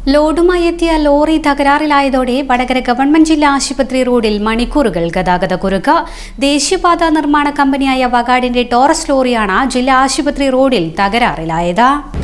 ലോഡുമായി എത്തിയ lorry തകരാറിലായതോടെ Vadakara government ജില്ലാ ആശുപത്രി റോഡിൽ മണിക്കൂറുകൾ ഗതാഗതക്കുരുക്ക്. ദേശീയപാത നിർമ്മാണ കമ്പനിയായ വകാഡിന്റെ ടോറസ് ലോറിയാണ് ജില്ലാ ആശുപത്രി റോഡിൽ തകരാറിലായത്.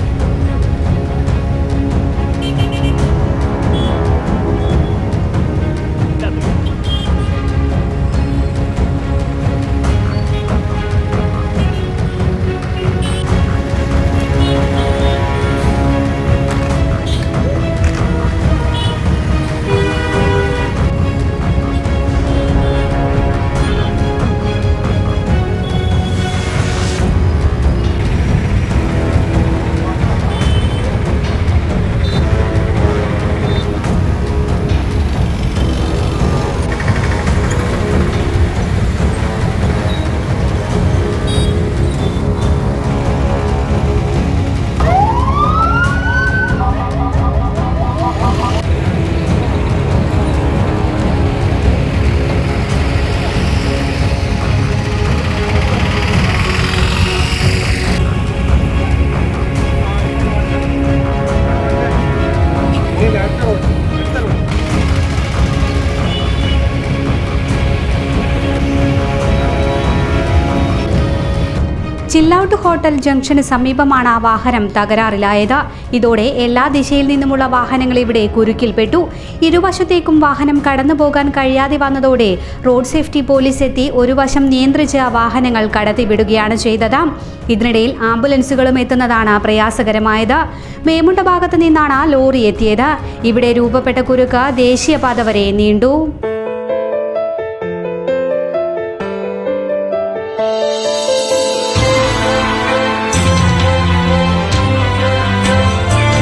ചില്ലൌട്ട് ഹോട്ടൽ ജംഗ്ഷന് സമീപമാണ് വാഹനം തകരാറിലായത്. ഇതോടെ എല്ലാ ദിശയിൽ നിന്നുമുള്ള വാഹനങ്ങൾ ഇവിടെ കുരുക്കിൽപ്പെട്ടു. ഇരുവശത്തേക്കും വാഹനം കടന്നുപോകാൻ കഴിയാതെ വന്നതോടെ റോഡ് സേഫ്റ്റി പോലീസ് എത്തി ഒരു വശം നിയന്ത്രിച്ച് വാഹനങ്ങൾ കടത്തിവിടുകയാണ് ചെയ്തത്. ഇതിനിടയിൽ ആംബുലൻസുകളും എത്തുന്നതാണ് പ്രയാസകരമായത്. മേമുണ്ട ഭാഗത്ത് നിന്നാണ് ലോറി എത്തിയത്. ഇവിടെ രൂപപ്പെട്ട കുരുക്ക് ദേശീയപാത വരെ നീണ്ടു.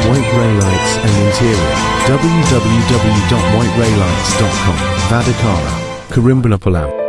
White Raylights and Interior. www.whiterailights.com. Vadakara, Karimbalapallam.